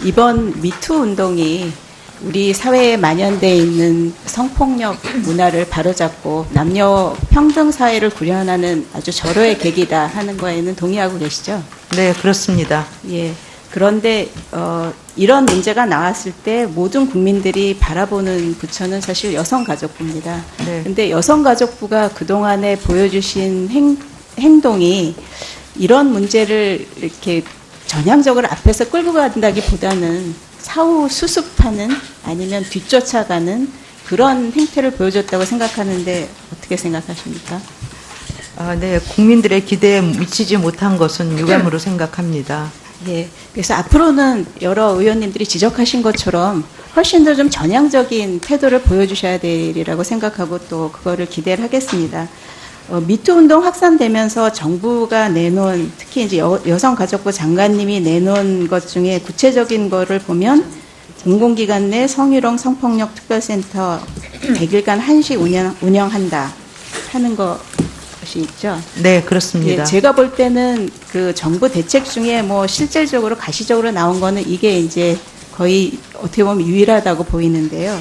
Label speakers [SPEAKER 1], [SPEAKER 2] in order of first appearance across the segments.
[SPEAKER 1] 이번 미투 운동이 우리 사회에 만연되어 있는 성폭력 문화를 바로잡고 남녀 평등 사회를 구현하는 아주 절호의 계기다 하는 거에는 동의하고 계시죠?
[SPEAKER 2] 네, 그렇습니다.
[SPEAKER 1] 예. 그런데 이런 문제가 나왔을 때 모든 국민들이 바라보는 부처는 사실 여성가족부입니다.
[SPEAKER 2] 네.
[SPEAKER 1] 근데 여성가족부가 그동안에 보여주신 행동이 이런 문제를 이렇게 전향적으로 앞에서 끌고 간다기보다는 사후 수습하는 아니면 뒤쫓아가는 그런 행태를 보여줬다고 생각하는데 어떻게 생각하십니까?
[SPEAKER 2] 네, 국민들의 기대에 미치지 못한 것은 유감으로 생각합니다.
[SPEAKER 1] 예. 그래서 앞으로는 여러 의원님들이 지적하신 것처럼 훨씬 더 좀 전향적인 태도를 보여주셔야 되리라고 생각하고 또 그거를 기대를 하겠습니다. 미투 운동 확산되면서 정부가 내놓은 특히 이제 여성가족부 장관님이 내놓은 것 중에 구체적인 거를 보면 공공기관 내 성희롱 성폭력 특별센터 100일간 한시 운영한다 하는 것이 있죠.
[SPEAKER 2] 네, 그렇습니다.
[SPEAKER 1] 예, 제가 볼 때는 그 정부 대책 중에 뭐 실질적으로 가시적으로 나온 거는 이게 이제 거의 어떻게 보면 유일하다고 보이는데요.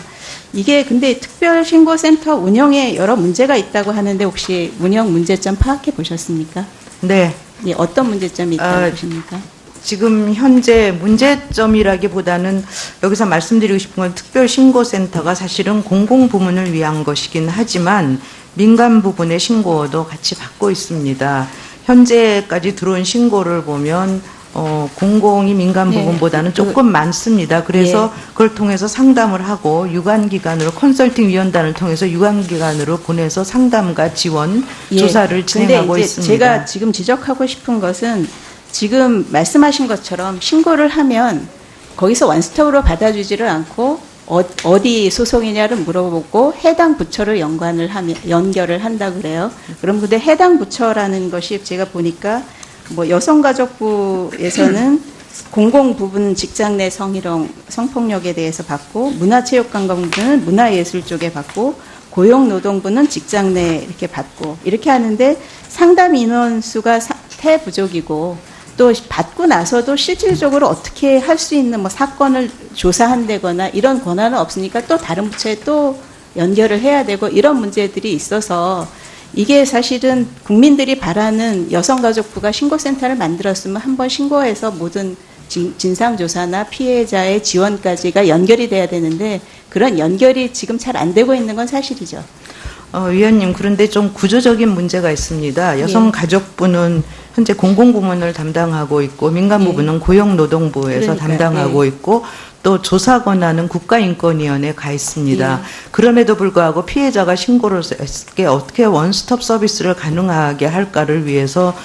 [SPEAKER 1] 이게 근데 특별신고센터 운영에 여러 문제가 있다고 하는데 혹시 운영 문제점 파악해 보셨습니까?
[SPEAKER 2] 네.
[SPEAKER 1] 예, 어떤 문제점이 있다고 보십니까?
[SPEAKER 2] 지금 현재 문제점이라기보다는 여기서 말씀드리고 싶은 건 특별신고센터가 사실은 공공부문을 위한 것이긴 하지만 민간 부분의 신고도 같이 받고 있습니다. 현재까지 들어온 신고를 보면 공공이 민간
[SPEAKER 1] 네.
[SPEAKER 2] 부분보다는 조금 많습니다. 그래서 그걸 통해서 상담을 하고 유관기관으로 컨설팅 위원단을 통해서 유관기관으로 보내서 상담과 지원, 조사를 진행하고
[SPEAKER 1] 근데 이제
[SPEAKER 2] 있습니다.
[SPEAKER 1] 제가 지금 지적하고 싶은 것은 지금 말씀하신 것처럼 신고를 하면 거기서 원스톱으로 받아주지를 않고 어디 소속이냐를 물어보고 해당 부처를 연결을 한다 그래요. 그럼 근데 해당 부처라는 것이 제가 보니까 뭐 여성가족부에서는 공공부분 직장 내 성희롱, 성폭력에 대해서 받고 문화체육관광부는 문화예술 쪽에 받고 고용노동부는 직장 내 이렇게 받고 이렇게 하는데 상담 인원 수가 태부족이고 또 받고 나서도 실질적으로 어떻게 할 수 있는 뭐 사건을 조사한다거나 이런 권한은 없으니까 또 다른 부처에 또 연결을 해야 되고 이런 문제들이 있어서 이게 사실은 국민들이 바라는 여성가족부가 신고센터를 만들었으면 한번 신고해서 모든 진상조사나 피해자의 지원까지가 연결이 돼야 되는데 그런 연결이 지금 잘 안 되고 있는 건 사실이죠.
[SPEAKER 2] 위원님, 그런데 좀 구조적인 문제가 있습니다. 여성가족부는 현재 공공부문을 담당하고 있고 민간부문은 고용노동부에서 담당하고 있고 또 조사 권한은 국가인권위원회에 가 있습니다. 그럼에도 불구하고 피해자가 신고를 했을 때 어떻게 원스톱 서비스를 가능하게 할까를 위해서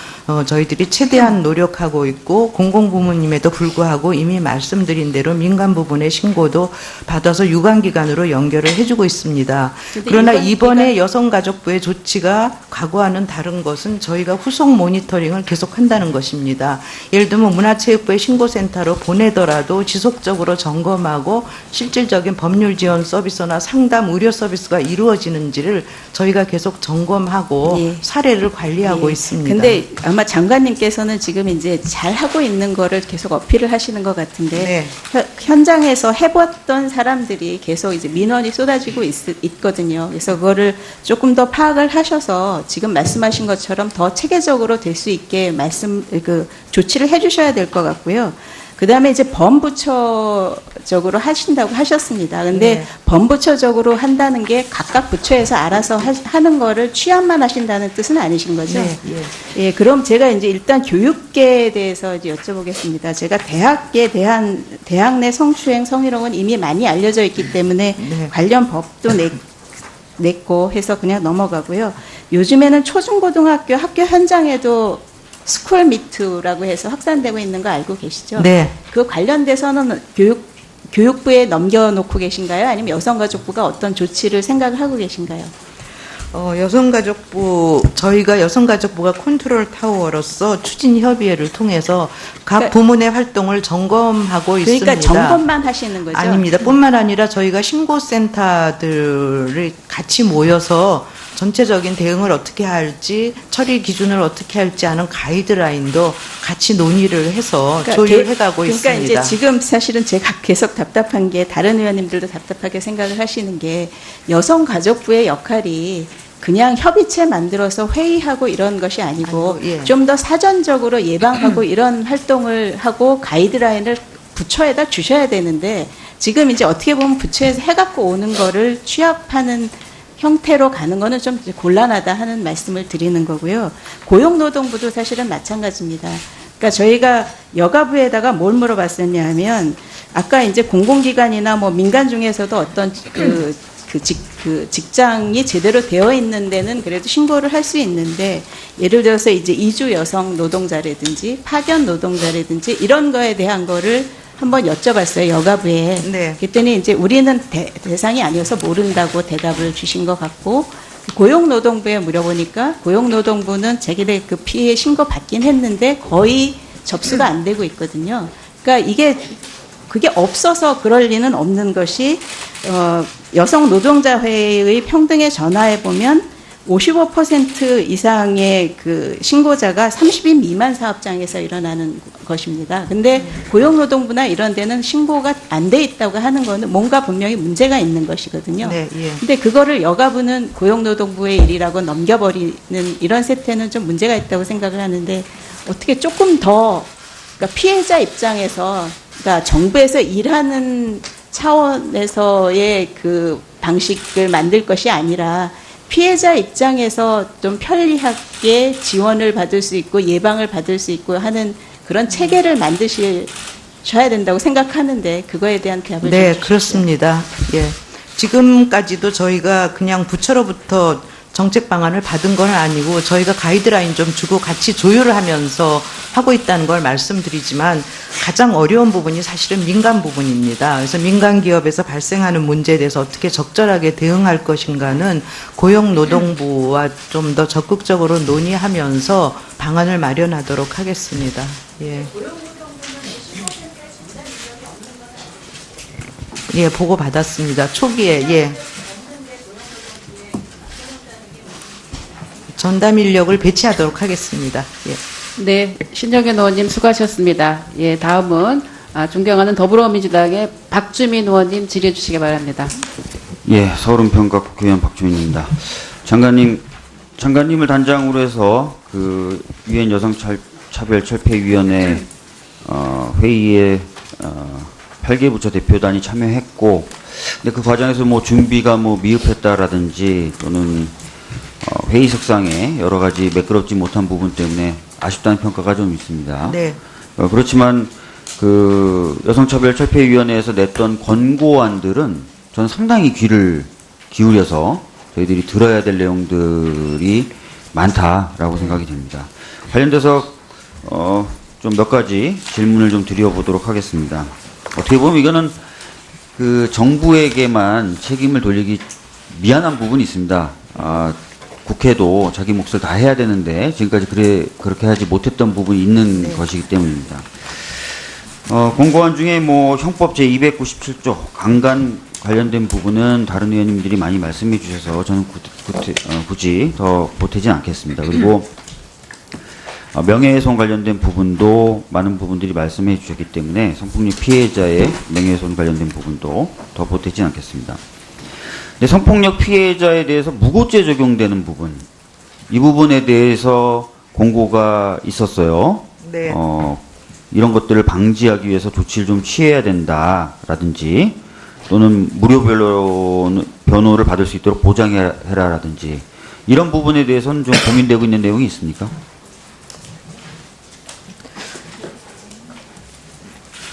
[SPEAKER 2] 저희들이 최대한 노력하고 있고 공공부문임에도 불구하고 이미 말씀드린 대로 민간부문의 신고도 받아서 유관기관으로 연결을 해주고 있습니다. 그러나 이번에 여성가족부의 조치가 과거와는 다른 것은 저희가 후속 모니터링을 계속한다는 것입니다. 예를 들면 문화체육부의 신고센터로 보내더라도 지속적으로 점검하고 실질적인 법률 지원 서비스나 상담 의료 서비스가 이루어지는지를 저희가 계속 점검하고 사례를 관리하고 있습니다.
[SPEAKER 1] 근데 아마 장관님께서는 지금 이제 잘 하고 있는 거를 계속 어필을 하시는 것 같은데 현장에서 해봤던 사람들이 계속 이제 민원이 쏟아지고 있거든요. 그래서 그거를 조금 더 파악을 하셔서 지금 말씀하신 것처럼 더 체계적으로 될 수 있게 조치를 해주셔야 될 것 같고요. 그 다음에 이제 범부처적으로 하신다고 하셨습니다. 근데 범부처적으로 한다는 게 각각 부처에서 알아서 하는 거를 취합만 하신다는 뜻은 아니신 거죠? 예, 그럼 제가 이제 일단 교육계에 대해서 이제 여쭤보겠습니다. 제가 대학 내 성추행, 성희롱은 이미 많이 알려져 있기 때문에 관련 법도 냈고 해서 그냥 넘어가고요. 요즘에는 초중고등학교 학교 현장에도 스쿨 미투라고 해서 확산되고 있는 거 알고 계시죠?
[SPEAKER 2] 네.
[SPEAKER 1] 그 관련돼서는 교육부에 넘겨놓고 계신가요? 아니면 여성가족부가 어떤 조치를 생각을 하고 계신가요?
[SPEAKER 2] 여성가족부, 저희가 여성가족부가 컨트롤 타워로서 추진 협의회를 통해서 각
[SPEAKER 1] 그러니까-
[SPEAKER 2] 부문의 활동을 점검하고
[SPEAKER 1] 그러니까
[SPEAKER 2] 있습니다.
[SPEAKER 1] 점검만 하시는 거죠?
[SPEAKER 2] 아닙니다. 뿐만 아니라 저희가 신고센터들을 같이 모여서 전체적인 대응을 어떻게 할지, 처리 기준을 어떻게 할지 하는 가이드라인도 같이 논의를 해서 조율해가고
[SPEAKER 1] 그러니까
[SPEAKER 2] 있습니다.
[SPEAKER 1] 이제 지금 사실은 제가 계속 답답한 게 다른 의원님들도 답답하게 생각을 하시는 게 여성가족부의 역할이 그냥 협의체 만들어서 회의하고 이런 것이 아니고
[SPEAKER 2] 아이고, 예.
[SPEAKER 1] 좀 더 사전적으로 예방하고 이런 활동을 하고 가이드라인을 부처에다 주셔야 되는데 지금 이제 어떻게 보면 부처에서 해갖고 오는 거를 취합하는 형태로 가는 거는 좀 이제 곤란하다 하는 말씀을 드리는 거고요. 고용노동부도 사실은 마찬가지입니다. 그러니까 저희가 여가부에다가 뭘 물어봤었냐 하면 아까 이제 공공기관이나 뭐 민간 중에서도 어떤 그 직장이 제대로 되어 있는 데는 그래도 신고를 할 수 있는데 예를 들어서 이제 이주 여성 노동자라든지 파견 노동자라든지 이런 거에 대한 거를 한번 여쭤봤어요, 여가부에.
[SPEAKER 2] 네.
[SPEAKER 1] 그랬더니 이제 우리는 대상이 아니어서 모른다고 대답을 주신 것 같고, 고용노동부에 물어보니까 고용노동부는 자기네 그 피해 신고 받긴 했는데 거의 접수가 안 되고 있거든요. 그러니까 그게 없어서 그럴 리는 없는 것이, 여성 노동자회의 평등에 전화해 보면 55% 이상의 그 신고자가 30인 미만 사업장에서 일어나는 것입니다. 근데 고용노동부나 이런 데는 신고가 안 돼 있다고 하는 거는 뭔가 분명히 문제가 있는 것이거든요.
[SPEAKER 2] 네, 예.
[SPEAKER 1] 근데 그거를 여가부는 고용노동부의 일이라고 넘겨버리는 이런 세태는 좀 문제가 있다고 생각을 하는데 어떻게 조금 더 그러니까 피해자 입장에서 그러니까 정부에서 일하는 차원에서의 그 방식을 만들 것이 아니라 피해자 입장에서 좀 편리하게 지원을 받을 수 있고 예방을 받을 수 있고 하는 그런 체계를 만드셔야 된다고 생각하는데 그거에 대한 답을
[SPEAKER 2] 네,
[SPEAKER 1] 좀 주십시오.
[SPEAKER 2] 그렇습니다. 예. 지금까지도 저희가 그냥 부처로부터 정책 방안을 받은 건 아니고 저희가 가이드라인 좀 주고 같이 조율을 하면서 하고 있다는 걸 말씀드리지만 가장 어려운 부분이 사실은 민간 부분입니다. 그래서 민간 기업에서 발생하는 문제에 대해서 어떻게 적절하게 대응할 것인가는 고용노동부와 좀 더 적극적으로 논의하면서 방안을 마련하도록 하겠습니다. 예. 예, 보고 받았습니다. 초기에, 예. 전담 인력을 배치하도록 하겠습니다. 예.
[SPEAKER 3] 네, 신정현 의원님 수고하셨습니다. 예, 다음은 존경하는 더불어민주당의 박주민 의원님 질의해 주시기 바랍니다.
[SPEAKER 4] 예, 서울은평가국회의원 박주민입니다. 장관님을 단장으로 해서 그 유엔 여성차별철폐위원회 회의에 8개 부처 대표단이 참여했고, 근데 그 과정에서 뭐 준비가 뭐 미흡했다라든지 또는 회의석상에 여러 가지 매끄럽지 못한 부분 때문에 아쉽다는 평가가 좀 있습니다.
[SPEAKER 2] 네.
[SPEAKER 4] 그렇지만 그 여성차별철폐위원회에서 냈던 권고안들은 저는 상당히 귀를 기울여서 저희들이 들어야 될 내용들이 많다라고 생각이 됩니다. 관련돼서 좀 몇 가지 질문을 좀 드려보도록 하겠습니다. 어떻게 보면 이거는 그 정부에게만 책임을 돌리기 미안한 부분이 있습니다. 국회도 자기 몫을 다 해야 되는데 지금까지 그렇게 하지 못했던 부분이 있는 것이기 때문입니다. 공고안 중에 뭐 형법 제297조 강간 관련된 부분은 다른 의원님들이 많이 말씀해 주셔서 저는 굳이 더 보태진 않겠습니다. 그리고 명예훼손 관련된 부분도 많은 부분들이 말씀해 주셨기 때문에 성폭력 피해자의 명예훼손 관련된 부분도 더 보태진 않겠습니다. 근데 성폭력 피해자에 대해서 무고죄 적용되는 부분, 이 부분에 대해서 공고가 있었어요.
[SPEAKER 2] 네.
[SPEAKER 4] 이런 것들을 방지하기 위해서 조치를 좀 취해야 된다라든지 또는 무료 변호를 받을 수 있도록 보장해라라든지 이런 부분에 대해서는 좀 고민되고 있는 내용이 있습니까?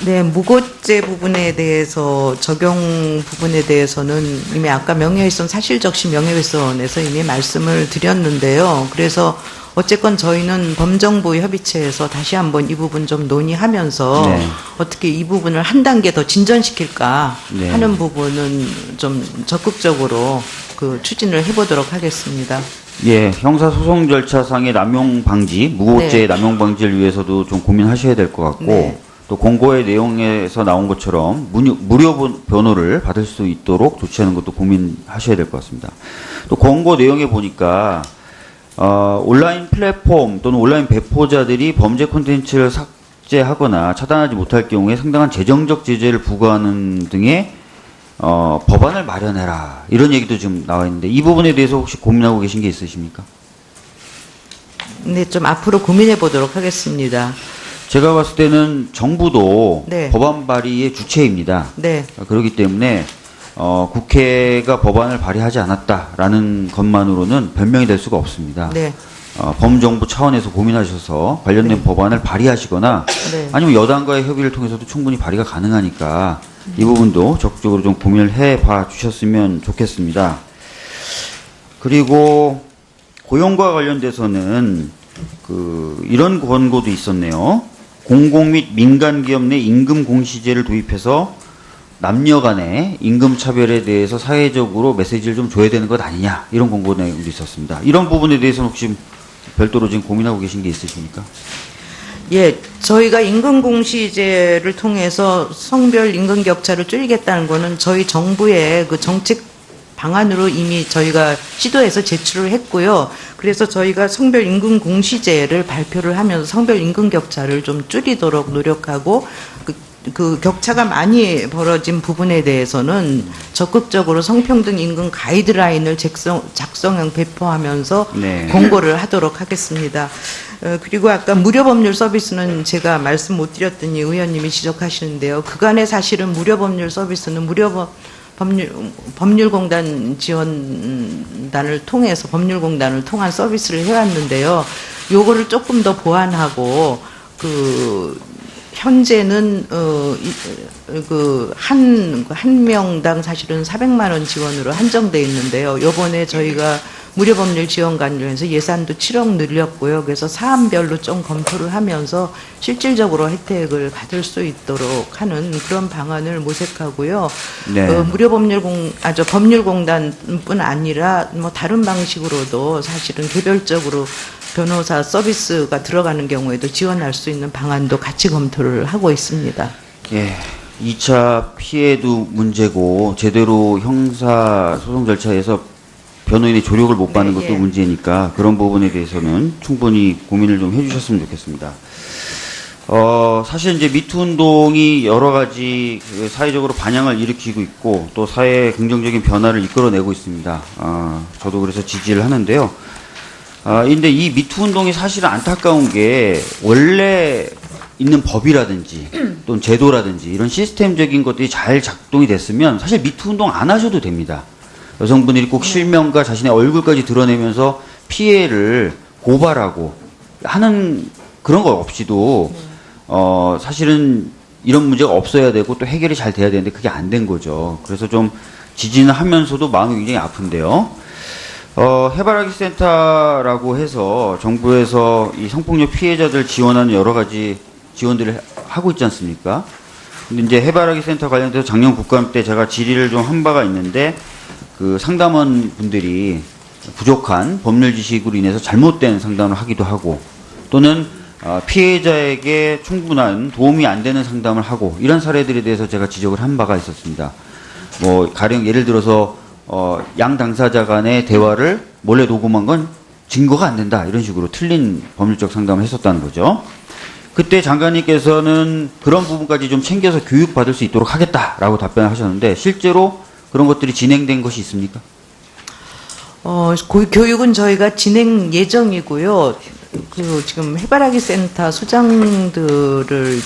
[SPEAKER 2] 네, 무고죄 부분에 대해서 적용 부분에 대해서는 이미 아까 명예훼손 사실적시 명예훼손에서 이미 말씀을 드렸는데요. 그래서 어쨌건 저희는 범정부 협의체에서 다시 한번 이 부분 좀 논의하면서
[SPEAKER 4] 네.
[SPEAKER 2] 어떻게 이 부분을 한 단계 더 진전시킬까
[SPEAKER 4] 네.
[SPEAKER 2] 하는 부분은 좀 적극적으로 그 추진을 해보도록 하겠습니다.
[SPEAKER 4] 예, 형사소송 절차상의 남용 방지, 무고죄
[SPEAKER 2] 네.
[SPEAKER 4] 남용 방지를 위해서도 좀 고민하셔야 될 것 같고,
[SPEAKER 2] 네.
[SPEAKER 4] 또 공고의 내용에서 나온 것처럼 무료 변호를 받을 수 있도록 조치하는 것도 고민하셔야 될 것 같습니다. 또 공고 내용에 보니까 온라인 플랫폼 또는 온라인 배포자들이 범죄 콘텐츠를 삭제하거나 차단하지 못할 경우에 상당한 재정적 제재를 부과하는 등의 법안을 마련해라, 이런 얘기도 지금 나와 있는데, 이 부분에 대해서 혹시 고민하고 계신 게 있으십니까?
[SPEAKER 2] 네, 좀 앞으로 고민해 보도록 하겠습니다.
[SPEAKER 4] 제가 봤을 때는 정부도
[SPEAKER 2] 네.
[SPEAKER 4] 법안 발의의 주체입니다.
[SPEAKER 2] 네,
[SPEAKER 4] 그렇기 때문에 국회가 법안을 발의하지 않았다라는 것만으로는 변명이 될 수가 없습니다.
[SPEAKER 2] 네,
[SPEAKER 4] 범정부 차원에서 고민하셔서 관련된 법안을 발의하시거나
[SPEAKER 2] 네.
[SPEAKER 4] 아니면 여당과의 협의를 통해서도 충분히 발의가 가능하니까 이 부분도 적극적으로 좀 고민을 해봐 주셨으면 좋겠습니다. 그리고 고용과 관련돼서는 이런 권고도 있었네요. 공공 및 민간 기업 내 임금 공시제를 도입해서 남녀 간의 임금 차별에 대해서 사회적으로 메시지를 좀 줘야 되는 것 아니냐, 이런 권고 내용도 있었습니다. 이런 부분에 대해서는 혹시 별도로 지금 고민하고 계신 게 있으십니까?
[SPEAKER 2] 예, 저희가 임금공시제를 통해서 성별 임금 격차를 줄이겠다는 거는 저희 정부의 그 정책 방안으로 이미 저희가 시도해서 제출을 했고요. 그래서 저희가 성별 임금 공시제를 발표를 하면서 성별 임금 격차를 좀 줄이도록 노력하고, 그 격차가 많이 벌어진 부분에 대해서는 적극적으로 성평등 임금 가이드라인을 작성형 배포하면서
[SPEAKER 4] 네.
[SPEAKER 2] 공고를 하도록 하겠습니다. 그리고 아까 무료 법률 서비스는 제가 말씀 못 드렸더니 의원님이 지적하시는데요. 그간에 사실은 무료 법률 서비스는 법률공단 지원단을 통해서 법률공단을 통한 서비스를 해왔는데요. 요거를 조금 더 보완하고, 현재는 한 명당 사실은 400만 원 지원으로 한정돼 있는데요. 요번에 저희가 무료법률 지원 관련해서 예산도 7억 늘렸고요. 그래서 사안별로 좀 검토를 하면서 실질적으로 혜택을 받을 수 있도록 하는 그런 방안을 모색하고요.
[SPEAKER 4] 네.
[SPEAKER 2] 법률공단뿐 아니라 뭐 다른 방식으로도 사실은 개별적으로 변호사 서비스가 들어가는 경우에도 지원할 수 있는 방안도 같이 검토를 하고 있습니다.
[SPEAKER 4] 예. 2차 피해도 문제고, 제대로 형사 소송 절차에서 변호인의 조력을 못 받는
[SPEAKER 2] 네,
[SPEAKER 4] 것도
[SPEAKER 2] 예.
[SPEAKER 4] 문제니까 그런 부분에 대해서는 충분히 고민을 좀 해주셨으면 좋겠습니다. 사실 이제 미투 운동이 여러 가지 사회적으로 반향을 일으키고 있고, 또 사회의 긍정적인 변화를 이끌어내고 있습니다. 저도 그래서 지지를 하는데요. 근데 이 미투 운동이 사실은 안타까운 게, 원래 있는 법이라든지 또는 제도라든지 이런 시스템적인 것들이 잘 작동이 됐으면 사실 미투 운동 안 하셔도 됩니다. 여성분들이 꼭 실명과 자신의 얼굴까지 드러내면서 피해를 고발하고 하는 그런 거 없이도 사실은 이런 문제가 없어야 되고 또 해결이 잘 돼야 되는데 그게 안 된 거죠. 그래서 좀 지지는 하면서도 마음이 굉장히 아픈데요. 해바라기 센터라고 해서 정부에서 이 성폭력 피해자들 지원하는 여러 가지 지원들을 하고 있지 않습니까? 근데 이제 해바라기 센터 관련돼서 작년 국감 때 제가 질의를 좀 한 바가 있는데, 상담원 분들이 부족한 법률 지식으로 인해서 잘못된 상담을 하기도 하고, 또는 피해자에게 충분한 도움이 안 되는 상담을 하고, 이런 사례들에 대해서 제가 지적을 한 바가 있었습니다. 가령 예를 들어서 양 당사자 간의 대화를 몰래 녹음한 건 증거가 안 된다, 이런 식으로 틀린 법률적 상담을 했었다는 거죠. 그때 장관님께서는 그런 부분까지 좀 챙겨서 교육받을 수 있도록 하겠다라고 답변을 하셨는데, 실제로 그런 것들이 진행된 것이 있습니까?
[SPEAKER 2] 교육은 저희가 진행 예정이고요. 지금 해바라기 센터 수장들을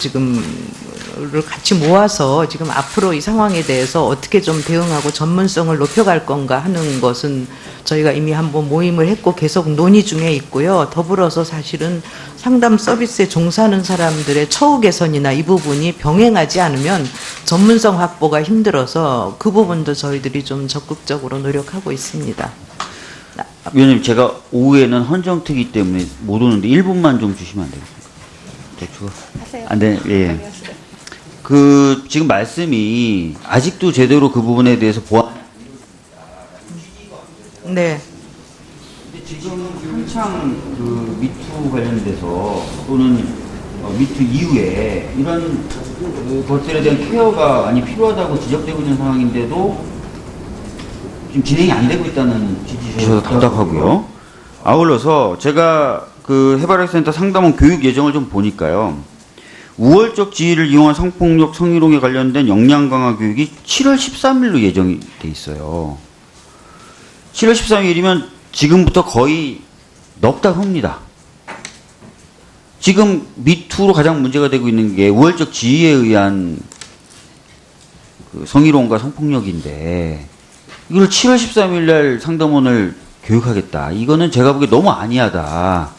[SPEAKER 2] 같이 모아서 지금 앞으로 이 상황에 대해서 어떻게 좀 대응하고 전문성을 높여갈 건가 하는 것은 저희가 이미 한번 모임을 했고 계속 논의 중에 있고요. 더불어서 사실은 상담 서비스에 종사하는 사람들의 처우 개선이나 이 부분이 병행하지 않으면 전문성 확보가 힘들어서 그 부분도 저희들이 좀 적극적으로 노력하고 있습니다.
[SPEAKER 4] 위원님, 제가 오후에는 헌정특위 때문에 못 오는데 1분만 좀 주시면 안 되겠습니까? 대충.
[SPEAKER 1] 하세요.
[SPEAKER 4] 안 돼, 예. 지금 말씀이 아직도 제대로 그 부분에 대해서 보완
[SPEAKER 2] 네.
[SPEAKER 4] 근데 지금 한창 그 미투 관련돼서 또는 미투 이후에 이런 것들에 대한 케어가 많이 필요하다고 지적되고 있는 상황인데도 지금 진행이 안 되고 있다는 지지셔서 답답하고요. 아울러서 제가 그 해바라기센터 상담원 교육 예정을 좀 보니까요. 우월적 지위를 이용한 성폭력, 성희롱에 관련된 역량 강화 교육이 7월 13일로 예정이 돼 있어요. 7월 13일이면 지금부터 거의 넉 달 후입니다. 지금 미투로 가장 문제가 되고 있는 게 우월적 지위에 의한 그 성희롱과 성폭력인데 이걸 7월 13일 날 상담원을 교육하겠다. 이거는 제가 보기에 너무 안이하다.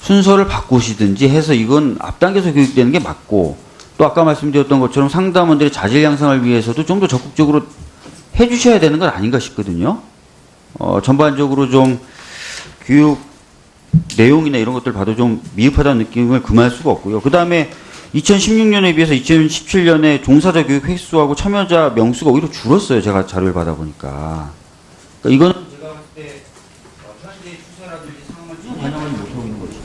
[SPEAKER 4] 순서를 바꾸시든지 해서 이건 앞당겨서 교육되는 게 맞고 또 아까 말씀드렸던 것처럼 상담원들의 자질 양성을 위해서도 좀 더 적극적으로 해주셔야 되는 건 아닌가 싶거든요. 전반적으로 좀 교육 내용이나 이런 것들 봐도 좀 미흡하다는 느낌을 금할 수가 없고요. 그 다음에 2016년에 비해서 2017년에 종사자 교육 횟수하고 참여자 명수가 오히려 줄었어요. 제가 자료를 받아보니까. 그러니까 이거는 제가 봤을 때 현재 추세라든지 상황을 좀 반영하지 못하고 있는 것이다.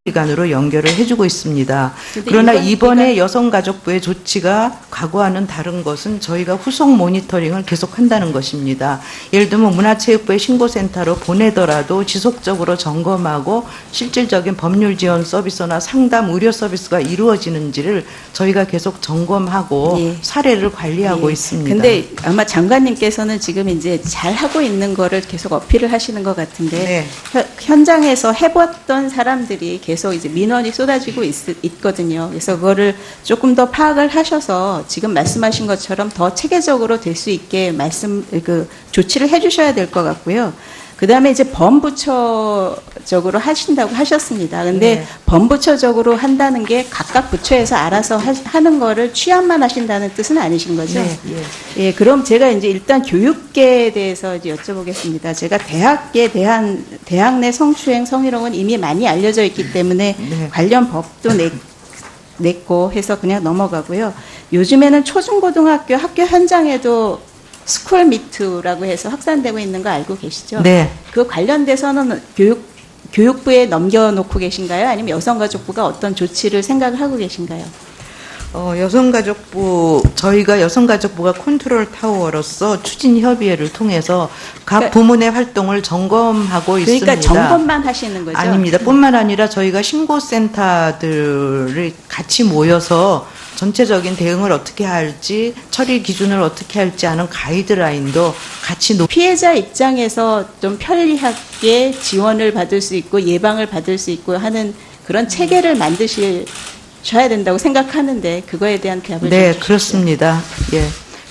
[SPEAKER 2] 기관으로 연결을 해주고 있습니다.
[SPEAKER 1] 근데
[SPEAKER 2] 그러나
[SPEAKER 1] 이번
[SPEAKER 2] 이번에 여성가족부의 조치가 과거와는 다른 것은 저희가 후속 모니터링을 계속한다는 것입니다. 예를 들면 문화체육부의 신고센터로 보내더라도 지속적으로 점검하고 실질적인 법률 지원 서비스나 상담 의료 서비스가 이루어지는지를 저희가 계속 점검하고
[SPEAKER 1] 예.
[SPEAKER 2] 사례를 관리하고
[SPEAKER 1] 예.
[SPEAKER 2] 있습니다.
[SPEAKER 1] 근데 아마 장관님께서는 지금 이제 잘 하고 있는 거를 계속 어필을 하시는 것 같은데
[SPEAKER 2] 네.
[SPEAKER 1] 현장에서 해봤던 사람들이 계속 이제 민원이 쏟아지고 있거든요. 그래서 그거를 조금 더 파악을 하셔서 지금 말씀하신 것처럼 더 체계적으로 될 수 있게 조치를 해주셔야 될 것 같고요. 그 다음에 이제 범부처적으로 하신다고 하셨습니다. 근데
[SPEAKER 2] 네.
[SPEAKER 1] 범부처적으로 한다는 게 각각 부처에서 알아서 하는 거를 취합만 하신다는 뜻은 아니신 거죠?
[SPEAKER 2] 네,
[SPEAKER 1] 예, 그럼 제가 이제 일단 교육계에 대해서 이제 여쭤보겠습니다. 제가 대학 내 성추행, 성희롱은 이미 많이 알려져 있기 때문에
[SPEAKER 2] 네.
[SPEAKER 1] 관련 법도 냈고 해서 그냥 넘어가고요. 요즘에는 초중고등학교 학교 현장에도 스쿨 미투라고 해서 확산되고 있는 거 알고 계시죠?
[SPEAKER 2] 네.
[SPEAKER 1] 그 관련돼서는 교육부에 넘겨놓고 계신가요? 아니면 여성가족부가 어떤 조치를 생각을 하고 계신가요?
[SPEAKER 2] 저희가 여성가족부가 컨트롤 타워로서 추진 협의회를 통해서 각
[SPEAKER 1] 그러니까-
[SPEAKER 2] 부문의 활동을 점검하고 있습니다.
[SPEAKER 1] 그러니까 점검만 하시는 거죠?
[SPEAKER 2] 아닙니다. 뿐만 아니라 저희가 신고센터들을 같이 모여서 전체적인 대응을 어떻게 할지, 처리 기준을 어떻게 할지 하는 가이드라인도 같이
[SPEAKER 1] 피해자 입장에서 좀 편리하게 지원을 받을 수 있고 예방을 받을 수 있고 하는 그런 체계를 만드셔야 된다고 생각하는데 그거에 대한 답을
[SPEAKER 2] 네,
[SPEAKER 1] 좀 주십시오.
[SPEAKER 2] 그렇습니다. 예.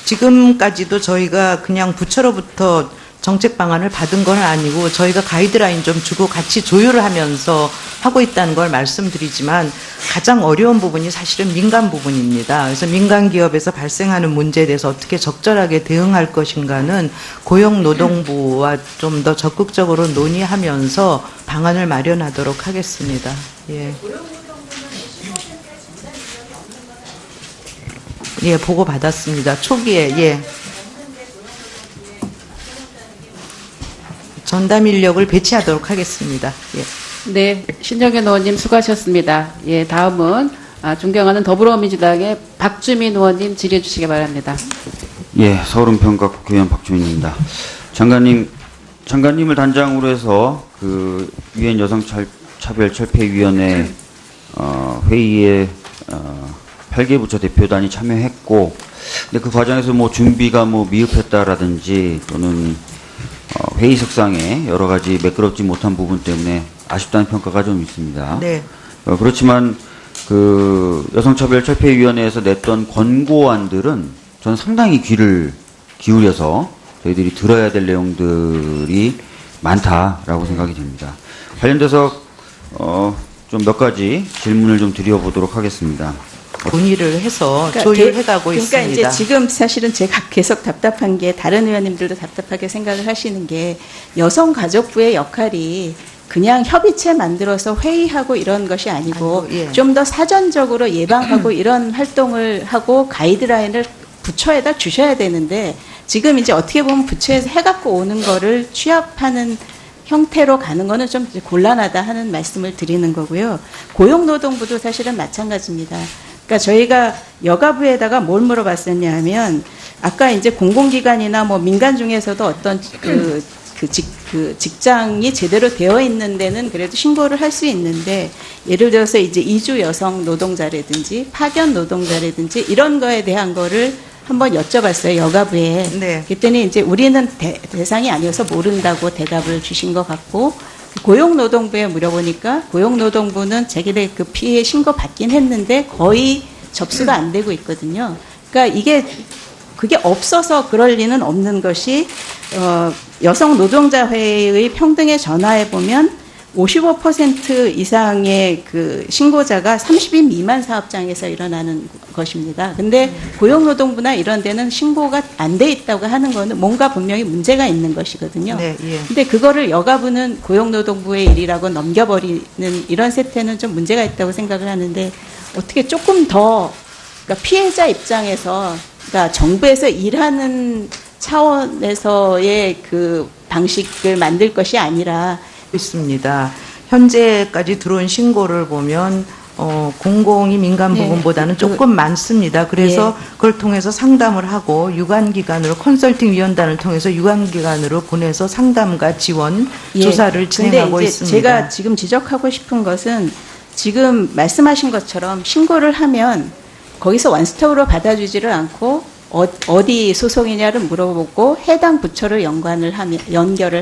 [SPEAKER 2] 지금까지도 저희가 그냥 부처로부터 정책 방안을 받은 건 아니고 저희가 가이드라인 좀 주고 같이 조율을 하면서 하고 있다는 걸 말씀드리지만 가장 어려운 부분이 사실은 민간 부분입니다. 그래서 민간 기업에서 발생하는 문제에 대해서 어떻게 적절하게 대응할 것인가는 고용노동부와 좀 더 적극적으로 논의하면서 방안을 마련하도록 하겠습니다. 예. 예, 보고 받았습니다. 초기에, 예. 전담 인력을 배치하도록 하겠습니다. 예.
[SPEAKER 3] 네, 신정현 의원님 수고하셨습니다. 예, 다음은 존경하는 더불어민주당의 박주민 의원님 질의해 주시기 바랍니다.
[SPEAKER 4] 예, 서울은평가 국회의원 박주민입니다. 장관님을 단장으로 해서 그 유엔 여성차별철폐위원회 회의에 8개 부처 대표단이 참여했고, 근데 그 과정에서 뭐 준비가 뭐 미흡했다라든지 또는 회의석상에 여러 가지 매끄럽지 못한 부분 때문에 아쉽다는 평가가 좀 있습니다.
[SPEAKER 2] 네.
[SPEAKER 4] 그렇지만 그 여성차별철폐위원회에서 냈던 권고안들은 저는 상당히 귀를 기울여서 저희들이 들어야 될 내용들이 많다라고 생각이 됩니다. 관련돼서 좀 몇 가지 질문을 좀 드려보도록 하겠습니다.
[SPEAKER 2] 논의를 해서
[SPEAKER 1] 그러니까
[SPEAKER 2] 조율해가고
[SPEAKER 1] 그러니까
[SPEAKER 2] 있습니다.
[SPEAKER 1] 이제 지금 사실은 제가 계속 답답한 게 다른 의원님들도 답답하게 생각을 하시는 게 여성가족부의 역할이 그냥 협의체 만들어서 회의하고 이런 것이 아니고
[SPEAKER 2] 아니고, 예.
[SPEAKER 1] 좀 더 사전적으로 예방하고 이런 활동을 하고 가이드라인을 부처에다 주셔야 되는데 지금 이제 어떻게 보면 부처에서 해갖고 오는 거를 취합하는 형태로 가는 거는 좀 곤란하다 하는 말씀을 드리는 거고요. 고용노동부도 사실은 마찬가지입니다. 그러니까 저희가 여가부에다가 뭘 물어봤었냐 하면 아까 이제 공공기관이나 뭐 민간 중에서도 어떤 직장이 제대로 되어 있는 데는 그래도 신고를 할 수 있는데 예를 들어서 이제 이주 여성 노동자라든지 파견 노동자라든지 이런 거에 대한 거를 한번 여쭤봤어요, 여가부에.
[SPEAKER 2] 네.
[SPEAKER 1] 그랬더니 이제 우리는 대상이 아니어서 모른다고 대답을 주신 것 같고, 고용노동부에 물어보니까 고용노동부는 자기들 그 피해 신고 받긴 했는데 거의 접수가 안 되고 있거든요. 그러니까 그게 없어서 그럴 리는 없는 것이, 여성 노동자회의 평등에 전화해 보면 55% 이상의 그 신고자가 30인 미만 사업장에서 일어나는 것입니다. 근데 고용노동부나 이런 데는 신고가 안 돼 있다고 하는 거는 뭔가 분명히 문제가 있는 것이거든요.
[SPEAKER 2] 네, 예.
[SPEAKER 1] 근데 그거를 여가부는 고용노동부의 일이라고 넘겨버리는 이런 세태는 좀 문제가 있다고 생각을 하는데 어떻게 조금 더 그러니까 피해자 입장에서 그러니까 정부에서 일하는 차원에서의 그 방식을 만들 것이 아니라
[SPEAKER 2] 있습니다. 현재까지 들어온 신고를 보면 공공이 민간
[SPEAKER 1] 네.
[SPEAKER 2] 부분보다는 조금 많습니다. 그래서 그걸 통해서 상담을 하고 유관기관으로 컨설팅 위원단을 통해서 유관기관으로 보내서 상담과 지원 조사를 진행하고
[SPEAKER 1] 근데 이제
[SPEAKER 2] 있습니다.
[SPEAKER 1] 제가 지금 지적하고 싶은 것은 지금 말씀하신 것처럼 신고를 하면 거기서 원스톱으로 받아주지를 않고 어디 소속이냐를 물어보고 해당 부처를 연결을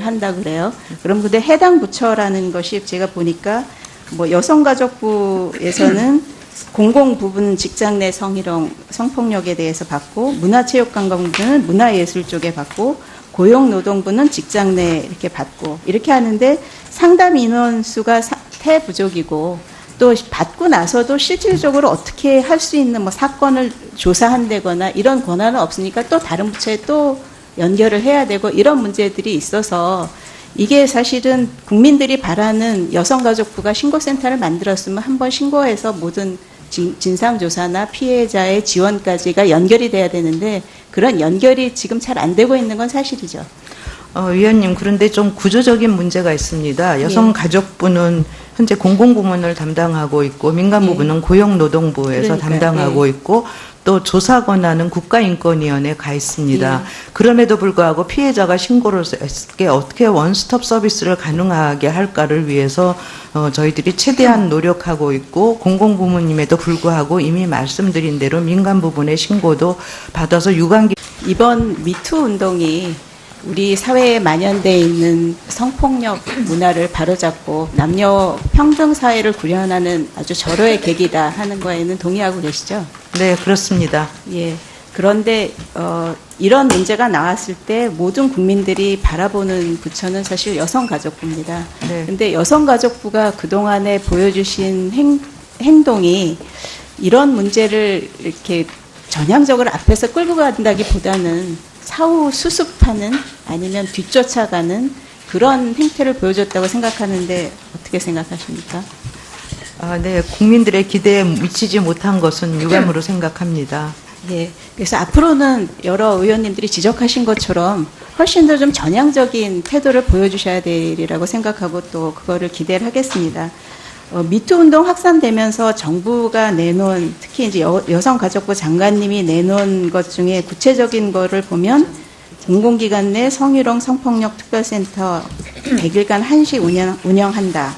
[SPEAKER 1] 한다 그래요. 그럼 근데 해당 부처라는 것이 제가 보니까 뭐 여성가족부에서는 공공 부분 직장 내 성폭력에 대해서 받고 문화체육관광부는 문화예술 쪽에 받고 고용노동부는 직장 내 이렇게 받고 이렇게 하는데 상담 인원수가 태부족이고 또 받고 나서도 실질적으로 어떻게 할 수 있는 뭐 사건을 조사한다거나 이런 권한은 없으니까 또 다른 부처에 또 연결을 해야 되고 이런 문제들이 있어서 이게 사실은 국민들이 바라는 여성가족부가 신고센터를 만들었으면 한번 신고해서 모든 진상조사나 피해자의 지원까지가 연결이 돼야 되는데 그런 연결이 지금 잘 안 되고 있는 건 사실이죠.
[SPEAKER 2] 위원님, 그런데 좀 구조적인 문제가 있습니다. 여성가족부는 현재 공공부문을 담당하고 있고 민간부문은 고용노동부에서
[SPEAKER 1] 그러니까요.
[SPEAKER 2] 담당하고 있고 또 조사 권한은 국가인권위원회에 가 있습니다. 그럼에도 불구하고 피해자가 신고를 했을 때 어떻게 원스톱 서비스를 가능하게 할까를 위해서 저희들이 최대한 노력하고 있고 공공부문임에도 불구하고 이미 말씀드린 대로 민간부문의 신고도 받아서 유관기
[SPEAKER 1] 이번 미투 운동이 우리 사회에 만연되어 있는 성폭력 문화를 바로잡고 남녀 평등 사회를 구현하는 아주 절호의 계기다 하는 거에는 동의하고 계시죠?
[SPEAKER 2] 네, 그렇습니다.
[SPEAKER 1] 예. 그런데 이런 문제가 나왔을 때 모든 국민들이 바라보는 부처는 사실 여성가족부입니다.
[SPEAKER 2] 네.
[SPEAKER 1] 근데 여성가족부가 그동안에 보여주신 행동이 이런 문제를 이렇게 전향적으로 앞에서 끌고 간다기보다는 사후 수습하는 아니면 뒤쫓아가는 그런 행태를 보여줬다고 생각하는데 어떻게 생각하십니까?
[SPEAKER 2] 네, 국민들의 기대에 미치지 못한 것은 유감으로 생각합니다.
[SPEAKER 1] 예. 그래서 앞으로는 여러 의원님들이 지적하신 것처럼 훨씬 더 좀 전향적인 태도를 보여주셔야 되리라고 생각하고 또 그거를 기대를 하겠습니다. 미투 운동 확산되면서 정부가 내놓은 특히 이제 여성가족부 장관님이 내놓은 것 중에 구체적인 거를 보면 공공기관 내 성희롱 성폭력 특별센터 100일간 한시 운영한다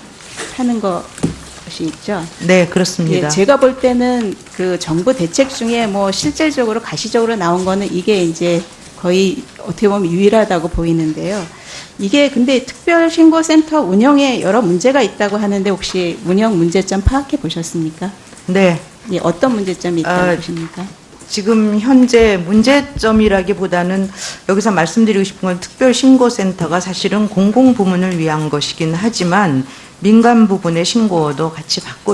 [SPEAKER 1] 하는 것이 있죠.
[SPEAKER 2] 네, 그렇습니다.
[SPEAKER 1] 예, 제가 볼 때는 그 정부 대책 중에 뭐 실질적으로 가시적으로 나온 거는 이게 이제 거의 어떻게 보면 유일하다고 보이는데요. 이게 근데 특별신고센터 운영에 여러 문제가 있다고 하는데 혹시 운영 문제점 파악해 보셨습니까?
[SPEAKER 2] 네.
[SPEAKER 1] 예, 어떤 문제점이 있다고 보십니까?
[SPEAKER 2] 지금 현재 문제점이라기보다는 여기서 말씀드리고 싶은 건 특별신고센터가 사실은 공공부문을 위한 것이긴 하지만 민간 부분의 신고도 같이 받고